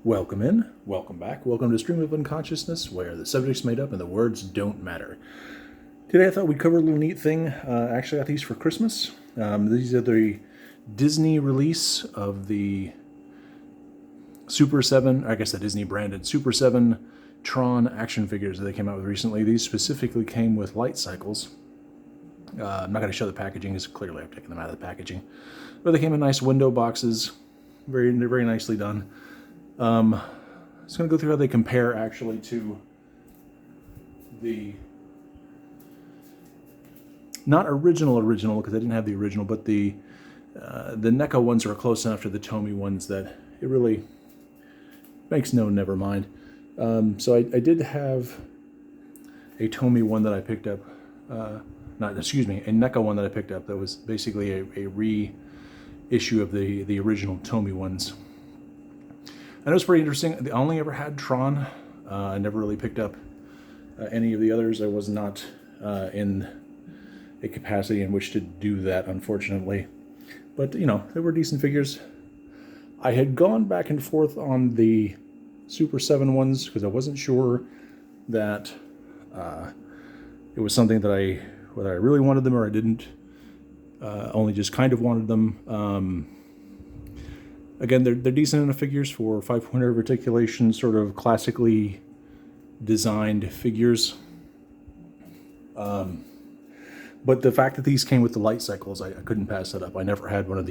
Welcome in, welcome back, welcome to Stream-of-Unconsciousness, where the subject's made up and the words don't matter. Today I thought we'd cover a little neat thing. Actually, I got these for Christmas. These are the Disney release of the Super 7, I guess the Disney branded Super 7 TRON action figures that they came out with recently. These specifically came with light cycles. I'm not going to show the packaging, because clearly I've taken them out of the packaging. But they came in nice window boxes, very nicely done. I'm just going to go through how they compare actually to the, not original, because I didn't have the original, but the NECA ones are close enough to the Tomy ones that it really makes no never mind. So I did have a Tomy one that I picked up, a NECA one that I picked up that was basically a reissue of the original Tomy ones. And it was pretty interesting. I only ever had TRON. I never really picked up any of the others. I was not in a capacity in which to do that, unfortunately. But, you know, they were decent figures. I had gone back and forth on the Super 7 ones because I wasn't sure that it was something that whether I really wanted them or I didn't. Only just kind of wanted them. Again, they're decent enough figures for 5-pointer of articulation, sort of classically designed figures. But the fact that these came with the light cycles, I couldn't pass that up. I never had one of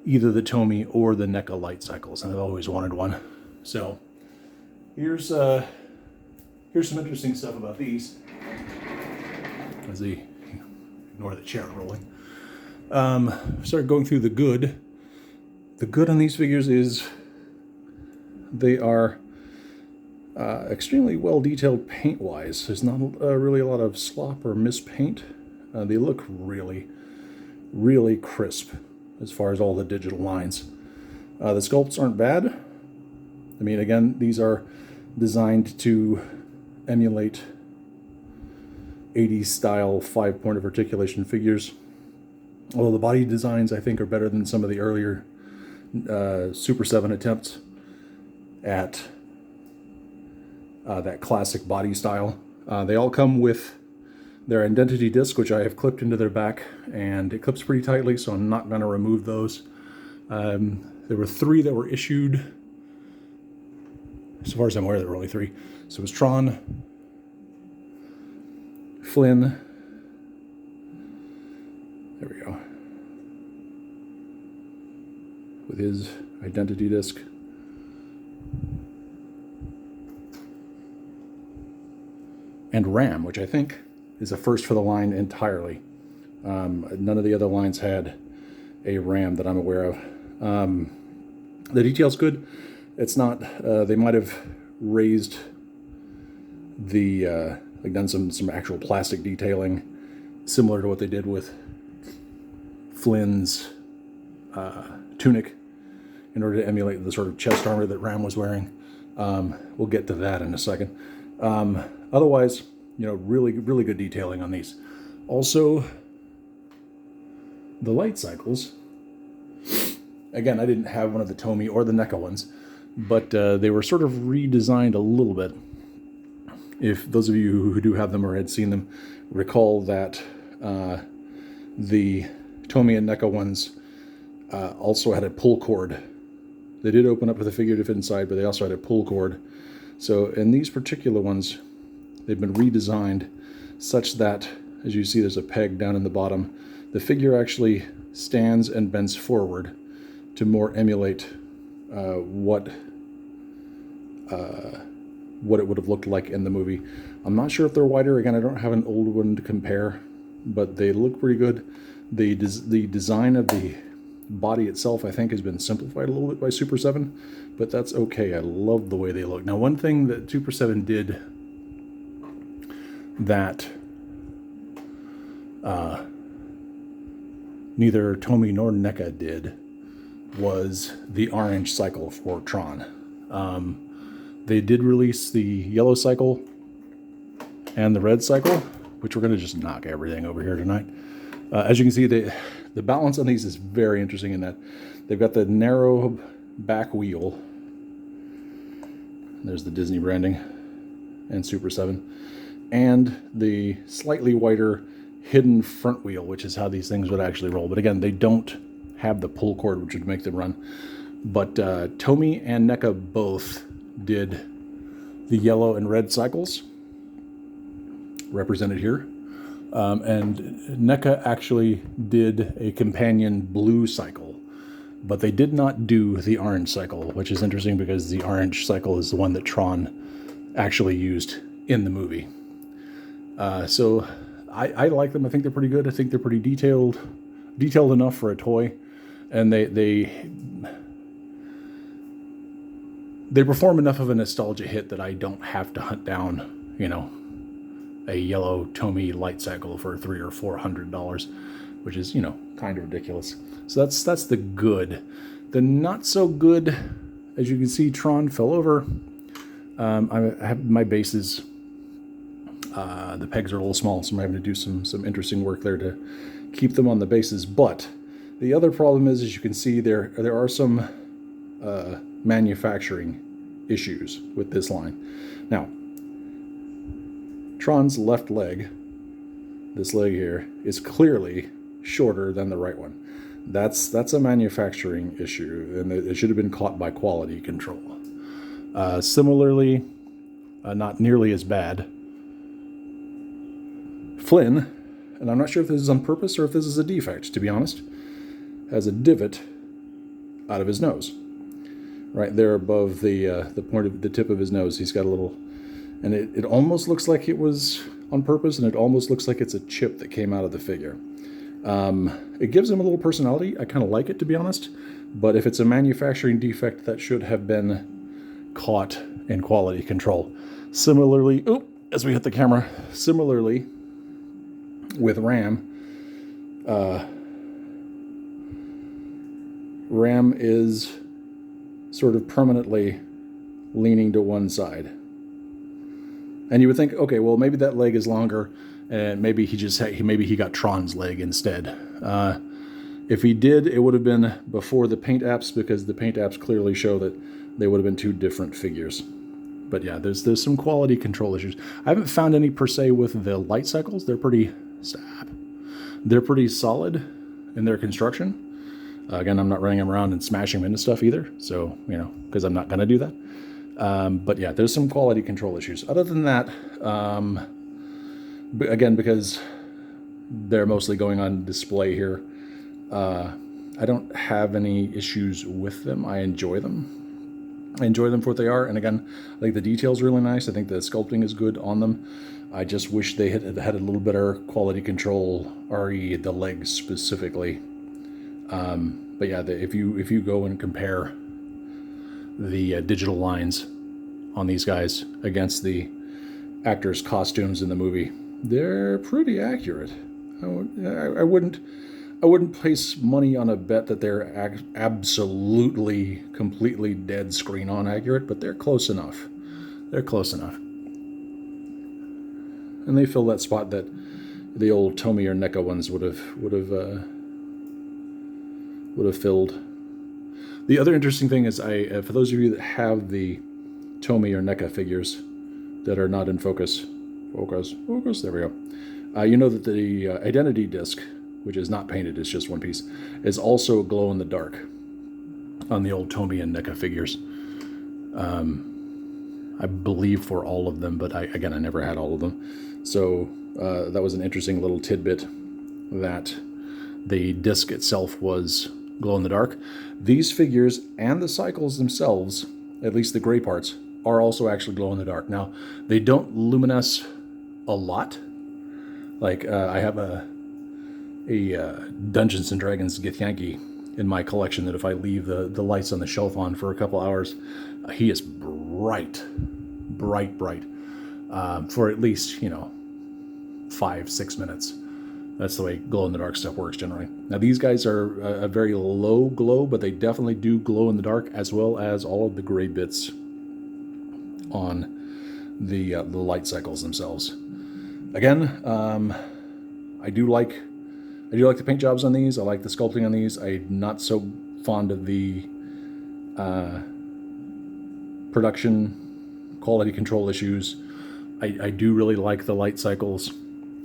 either the Tomy or the NECA light cycles, and I've always wanted one. So here's some interesting stuff about these. As they ignore the chair rolling. Started going through the good. The good on these figures is they are extremely well detailed paint-wise. There's not really a lot of slop or mispaint. They look really crisp as far as all the digital lines. The sculpts aren't bad. I mean, again, these are designed to emulate 80s style 5-point of articulation figures. Although the body designs, I think, are better than some of the earlier Super 7 attempts at that classic body style. They all come with their identity disc, which I have clipped into their back, and it clips pretty tightly, so I'm not going to remove those. There were 3 that were issued. As far as I'm aware, there were only 3. So it was TRON, Flynn, there we go, with his identity disc, and Ram, which I think is a first for the line entirely. None of the other lines had a Ram that I'm aware of. The detail's good. It's not, they might have raised the, like done some actual plastic detailing similar to what they did with Flynn's tunic in order to emulate the sort of chest armor that Ram was wearing. We'll get to that in a second. Otherwise, you know, really good detailing on these. Also, the light cycles. Again, I didn't have one of the Tomy or the NECA ones, but they were sort of redesigned a little bit. If those of you who do have them or had seen them recall that the Tomy and NECA ones also had a pull cord. They did open up with a figure to fit inside, but they also had a pull cord. So in these particular ones, they've been redesigned such that, as you see, there's a peg down in the bottom. The figure actually stands and bends forward to more emulate what it would have looked like in the movie. I'm not sure if they're wider. Again, I don't have an old one to compare, but they look pretty good. The design of the body itself, I think, has been simplified a little bit by Super 7, but that's okay. I love the way they look. Now, one thing that Super 7 did that neither Tomy nor NECA did was the orange cycle for TRON. They did release the yellow cycle and the red cycle, which we're going to just knock everything over here tonight. As you can see, the balance on these is very interesting in that they've got the narrow back wheel There's the Disney branding and Super 7. And the slightly wider hidden front wheel, which is how these things would actually roll. But again, they don't have the pull cord, which would make them run. But Tomy and NECA both did the yellow and red cycles, represented here. And NECA actually did a companion blue cycle, but they did not do the orange cycle, which is interesting because the orange cycle is the one that TRON actually used in the movie. So I like them. I think they're pretty good. I think they're pretty detailed enough for a toy, and they perform enough of a nostalgia hit that I don't have to hunt down, you know, a yellow Tomy light cycle for $300 or $400, which is, you know, kind of ridiculous. So that's the good. The not so good, as you can see, TRON fell over. I have my bases. The pegs are a little small, so I'm having to do some interesting work there to keep them on the bases. But the other problem is, as you can see, there are some manufacturing issues with this line. Now, TRON's left leg, this leg here, is clearly shorter than the right one. That's a manufacturing issue, and it should have been caught by quality control. Similarly, not nearly as bad, Flynn, and I'm not sure if this is on purpose or if this is a defect, to be honest, has a divot out of his nose. Right there above the point of the tip of his nose, he's got a little, and it almost looks like it was on purpose, and it almost looks like it's a chip that came out of the figure. It gives him a little personality. I kind of like it, to be honest, but if it's a manufacturing defect, that should have been caught in quality control. Similarly, as we hit the camera, similarly with Ram, Ram is sort of permanently leaning to one side. And you would think, okay, well, maybe that leg is longer, and maybe he got TRON's leg instead. If he did, it would have been before the paint apps, because the paint apps clearly show that they would have been two different figures. But yeah, there's some quality control issues. I haven't found any per se with the light cycles. They're pretty solid in their construction. Again, I'm not running them around and smashing them into stuff either, so, you know, because I'm not going to do that. But yeah, there's some quality control issues. Other than that, again, because they're mostly going on display here, I don't have any issues with them. I enjoy them. I enjoy them for what they are. And again, I think the detail's really nice. I think the sculpting is good on them. I just wish they had a little better quality control, re the legs specifically. But yeah, if you go and compare the digital lines on these guys against the actors' costumes in the movie, they're pretty accurate. I wouldn't place money on a bet that they're absolutely, completely dead screen on accurate, but they're close enough. They're close enough. And they fill that spot that the old Tomy or NECA ones would have filled. The other interesting thing is, for those of you that have the Tomy or NECA figures that are not in focus, there we go. You know that the identity disc, which is not painted, it's just one piece, is also glow in the dark on the old Tomy and NECA figures. I believe for all of them, but I never had all of them. So that was an interesting little tidbit, that the disc itself was glow in the dark. These figures and the cycles themselves, at least the gray parts, are also actually glow in the dark. Now, they don't luminesce a lot. Like I have a Dungeons and Dragons Githyanki in my collection that if I leave the lights on the shelf on for a couple hours, he is bright, for at least, 5-6 minutes. That's the way glow-in-the-dark stuff works generally. Now, these guys are a very low glow, but they definitely do glow in the dark, as well as all of the gray bits on the light cycles themselves. Again, I do like the paint jobs on these. I like the sculpting on these. I'm not so fond of the production quality control issues. I do really like the light cycles.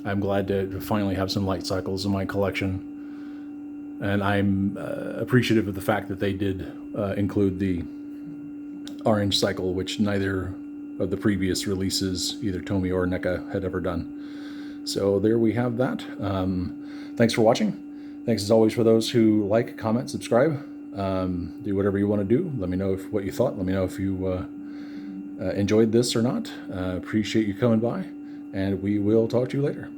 I'm glad to finally have some light cycles in my collection. And I'm appreciative of the fact that they did include the orange cycle, which neither of the previous releases, either Tomy or NECA, had ever done. So there we have that. Thanks for watching. Thanks as always for those who like, comment, subscribe. Do whatever you want to do. Let me know what you thought. Let me know if you enjoyed this or not. Appreciate you coming by, and we will talk to you later.